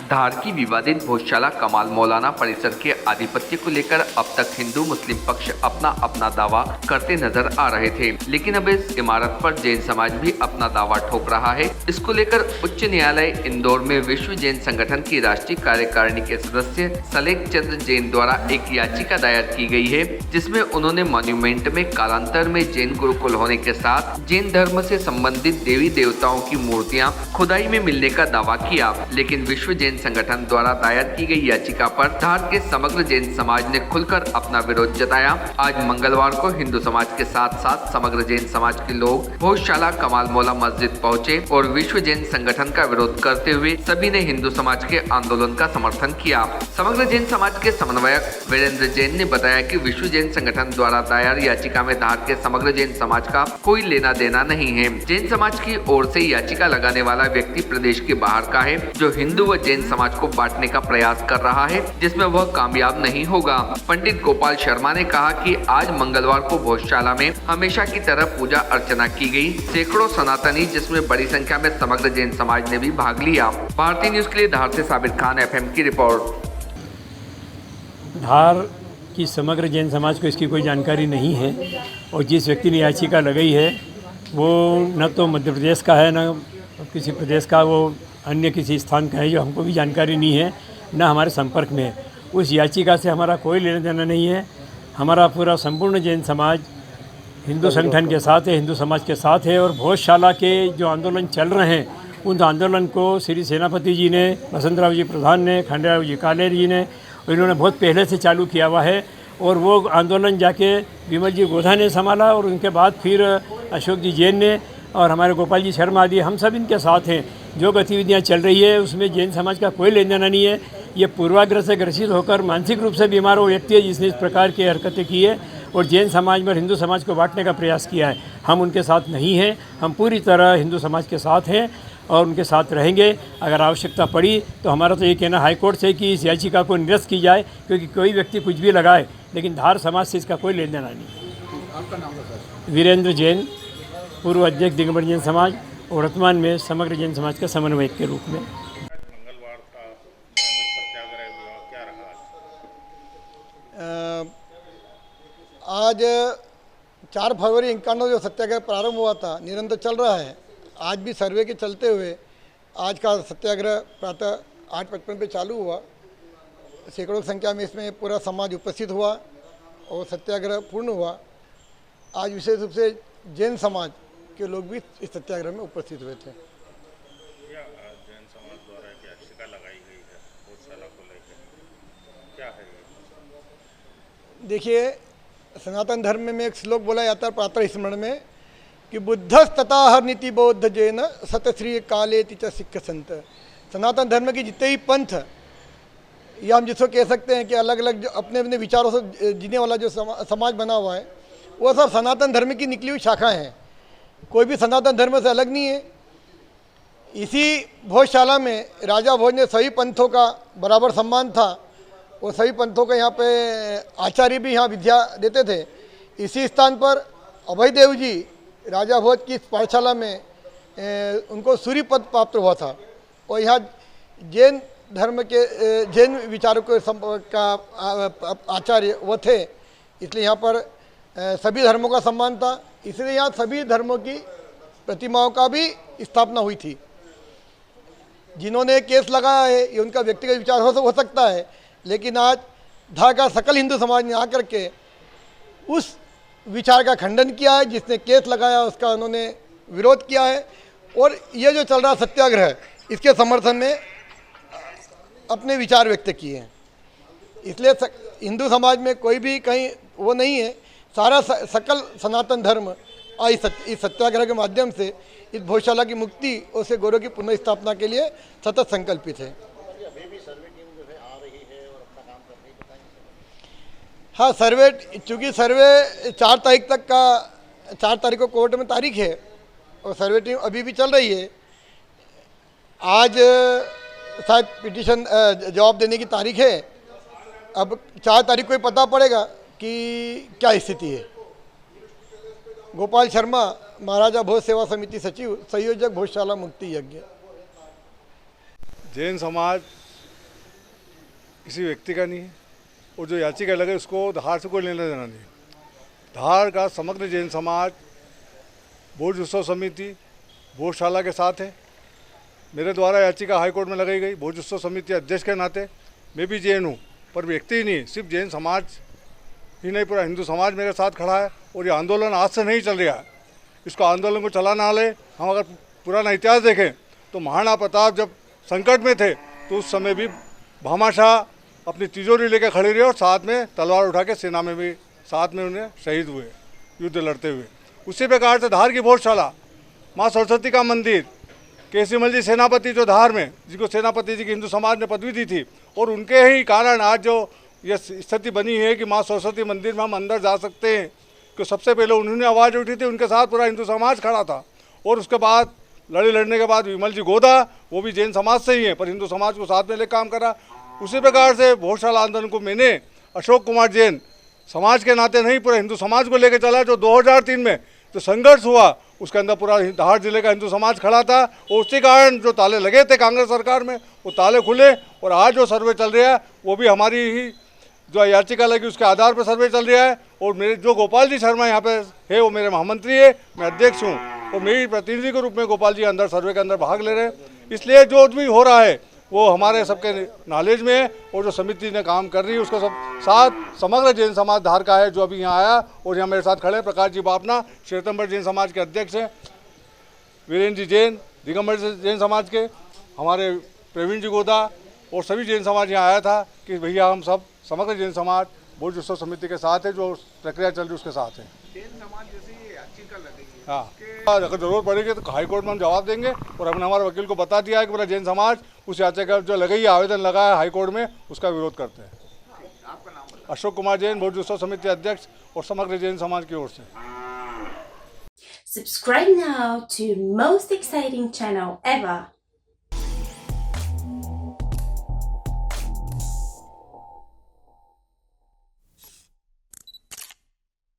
धार की विवादित भोजशाला कमाल मौलाना परिसर के आधिपत्य को लेकर अब तक हिंदू मुस्लिम पक्ष अपना अपना दावा करते नजर आ रहे थे, लेकिन अब इस इमारत पर जैन समाज भी अपना दावा ठोक रहा है। इसको लेकर उच्च न्यायालय इंदौर में विश्व जैन संगठन की राष्ट्रीय कार्यकारिणी के सदस्य सलेख चंद्र जैन द्वारा एक याचिका दायर की गई है, जिसमें उन्होंने मॉन्यूमेंट में कालांतर में जैन गुरुकुल होने के साथ जैन धर्म से संबंधित देवी देवताओं की मूर्तियां खुदाई में मिलने का दावा किया। लेकिन विश्व जैन संगठन द्वारा दायर की गई याचिका पर धार के समग्र जैन समाज ने खुलकर अपना विरोध जताया। आज मंगलवार को हिंदू समाज के साथ साथ समग्र जैन समाज के लोग भोजशाला कमाल मौला मस्जिद पहुंचे और विश्व जैन संगठन का विरोध करते हुए सभी ने हिंदू समाज के आंदोलन का समर्थन किया। समग्र जैन समाज के समन्वयक वीरेंद्र जैन ने बताया कि विश्व जैन संगठन द्वारा दायर याचिका में धार के समग्र जैन समाज का कोई लेना देना नहीं है। जैन समाज की ओर से याचिका लगाने वाला व्यक्ति प्रदेश के बाहर का है, जो हिंदू व जैन समाज को बांटने का प्रयास कर रहा है, जिसमें वह कामयाब नहीं होगा। पंडित गोपाल शर्मा ने कहा कि आज मंगलवार को भोजशाला में हमेशा की तरह पूजा अर्चना की गई। सैकड़ों सनातनी, जिसमें बड़ी संख्या में समग्र जैन समाज ने भी भाग लिया। भारतीय न्यूज के लिए धार से साबिर खान FM की रिपोर्ट। धार की समग्र जैन समाज को इसकी कोई जानकारी नहीं है और जिस व्यक्ति ने याचिका लगाई है वो न तो मध्य प्रदेश का है, न किसी प्रदेश का, वो अन्य किसी स्थान का है, जो हमको भी जानकारी नहीं है, न हमारे संपर्क में है। उस याचिका से हमारा कोई लेना देना नहीं है। हमारा पूरा संपूर्ण जैन समाज हिंदू संगठन के साथ है, हिंदू समाज के साथ है और भोजशाला के जो आंदोलन चल रहे हैं उन आंदोलन को श्री सेनापति जी ने, वसंतराव जी प्रधान ने, खंडेराव जी कालेर जी ने, इन्होंने बहुत पहले से चालू किया हुआ है और वो आंदोलन जाके विमल जी गोधा ने संभाला और उनके बाद फिर अशोक जी जैन ने और हमारे गोपाल जी शर्मा आदि, हम सब इनके साथ हैं। जो गतिविधियां चल रही है उसमें जैन समाज का कोई लेना देना नहीं है। ये पूर्वाग्रह से ग्रसित होकर मानसिक रूप से बीमार वो व्यक्ति है जिसने इस प्रकार की हरकतें की है और जैन समाज में हिंदू समाज को बांटने का प्रयास किया है। हम उनके साथ नहीं हैं, हम पूरी तरह हिंदू समाज के साथ हैं और उनके साथ रहेंगे। अगर आवश्यकता पड़ी तो हमारा तो ये कहना हाईकोर्ट से कि इस याचिका को निरस्त की जाए, क्योंकि कोई व्यक्ति कुछ भी लगाए, लेकिन धार समाज से इसका कोई लेना देना नहीं। आपका नाम बताइए। वीरेंद्र जैन, पूर्व अध्यक्ष दिगंबर जैन समाज और वर्तमान में समग्र जैन समाज के समन्वयक के रूप में। मंगलवार का सत्याग्रह क्या रहा आज 4 फरवरी 1991 जो सत्याग्रह प्रारंभ हुआ था, निरंतर चल रहा है। आज भी सर्वे के चलते हुए आज का सत्याग्रह प्रातः 8:55 पे चालू हुआ। सैकड़ों की संख्या में इसमें पूरा समाज उपस्थित हुआ और सत्याग्रह पूर्ण हुआ। आज विशेष रूप से जैन समाज के लोग भी इस सत्याग्रह में उपस्थित हुए थे। जैन समाज द्वारा एक याचिका लगाई गई है भोजशाला को लेकर, क्या है ये? देखिए, सनातन धर्म में एक श्लोक बोला जाता है प्रातः स्मरण में कि बुद्धस्तथा हर नीति बौद्ध जैन सतश्री काले च सिख संत। सनातन धर्म की जितने ही पंथ, या हम जिसको कह सकते हैं कि अलग अलग जो अपने अपने विचारों से जीने वाला जो समाज बना हुआ है, वो सब सनातन धर्म की निकली हुई शाखाएं हैं। कोई भी सनातन धर्म से अलग नहीं है। इसी भोजशाला में राजा भोज ने सभी पंथों का बराबर सम्मान था और सभी पंथों का यहाँ पे आचार्य भी यहाँ विद्या देते थे। इसी स्थान पर अभय देव जी राजा भोज की पाठशाला में उनको सूर्य पद प्राप्त हुआ था और यहाँ जैन धर्म के जैन विचारकों का आचार्य वो थे, इसलिए यहाँ पर सभी धर्मों का सम्मान था। इसलिए यहाँ सभी धर्मों की प्रतिमाओं का भी स्थापना हुई थी। जिन्होंने केस लगाया है ये उनका व्यक्तिगत विचार हो सकता है, लेकिन आज धार का सकल हिंदू समाज ने आकर के उस विचार का खंडन किया है। जिसने केस लगाया उसका उन्होंने विरोध किया है और ये जो चल रहा सत्याग्रह, इसके समर्थन में अपने विचार व्यक्त किए हैं। इसलिए हिंदू समाज में कोई भी कहीं वो नहीं है। सारा सकल सनातन धर्म इस सत्याग्रह के माध्यम से इस भोजशाला की मुक्ति और उसे गौरव की पुनर्स्थापना के लिए सतत संकल्पित है। हाँ, सर्वे, चूँकि सर्वे 4 तारीख तक का, 4 तारीख को कोर्ट में तारीख है और सर्वे टीम अभी भी चल रही है। आज शायद पिटीशन जवाब देने की तारीख है। अब 4 तारीख को ही पता पड़ेगा कि क्या स्थिति है। गोपाल शर्मा, महाराजा भोज सेवा समिति सचिव, संयोजक भोजशाला मुक्ति यज्ञ। जैन समाज किसी व्यक्ति का नहीं है, और जो याचिका लगे उसको धार से कोई लेना देना नहीं है। धार का समग्र जैन समाज भोज उत्सव समिति भोजशाला के साथ है। मेरे द्वारा याचिका हाईकोर्ट में लगाई गई। भोज उत्सव समिति अध्यक्ष के नाते मैं भी जैन हूँ, पर व्यक्ति ही नहीं, सिर्फ जैन समाज ही नहीं, पूरा हिंदू समाज मेरे साथ खड़ा है। और ये आंदोलन आज से नहीं चल रहा है, इसको आंदोलन को चलाना ले। हम अगर पुराना इतिहास देखें तो महाराणा प्रताप जब संकट में थे तो उस समय भी भामाशाह अपनी तिजोरी लेकर खड़े रहे और साथ में तलवार उठा के सेना में भी साथ में उन्हें शहीद हुए युद्ध लड़ते हुए। उसी प्रकार से धार की भोजशाला, माँ सरस्वती का मंदिर, केसीमल जी सेनापति जो धार में, जिनको सेनापति जी की हिंदू समाज ने पदवी दी थी, और उनके ही कारण आज जो ये स्थिति बनी है कि माँ सरस्वती मंदिर में हम अंदर जा सकते हैं, कि सबसे पहले उन्होंने आवाज़ उठी थी, उनके साथ पूरा हिंदू समाज खड़ा था। और उसके बाद लड़ने के बाद विमल जी गोदा, वो भी जैन समाज से ही हैं, पर हिंदू समाज को साथ में लेकर काम करा। उसी प्रकार से भोजशाला आंदोलन को मैंने अशोक कुमार जैन समाज के नाते नहीं, पूरा हिंदू समाज को लेकर चला। जो 2003 में जो संघर्ष हुआ उसके अंदर पूरा धार जिले का हिंदू समाज खड़ा था, और उसी कारण जो ताले लगे थे कांग्रेस सरकार में वो ताले खुले। और आज जो सर्वे चल रहा है वो भी हमारी ही जो याचिका लगी उसके आधार पर सर्वे चल रहा है। और मेरे जो गोपाल जी शर्मा यहाँ पे है वो मेरे महामंत्री है, मैं अध्यक्ष हूँ, और मेरी प्रतिनिधि के रूप में गोपाल जी अंदर सर्वे के अंदर भाग ले रहे हैं। इसलिए जो भी हो रहा है वो हमारे सबके नॉलेज में है, और जो समिति ने काम कर रही है उसका सब साथ समग्र जैन समाज धार का है, जो अभी यहाँ आया और यहाँ मेरे साथ खड़े प्रकाश जी बापना श्वेतंबर जैन समाज के अध्यक्ष हैं, वीरेंद्र जी जैन दिगंबर जैन समाज के, हमारे प्रवीण जी गोदा, और सभी जैन समाज यहाँ आया था कि भैया हम सब समग्र जैन समाज भोज उत्सव समिति के साथ है, जो प्रक्रिया चल रही है उसके साथ है। हाँ, अगर जरूरत पड़ेगी तो हाईकोर्ट में हम जवाब देंगे, और हमने हमारे वकील को बता दिया है कि पूरा जैन समाज उस याचिका जो लगाई आवेदन लगा है हाईकोर्ट में उसका विरोध करते हैं। अशोक कुमार जैन भोज उत्सव समिति अध्यक्ष और समग्र जैन समाज की ओर से। Subscribe now to most exciting channel ever.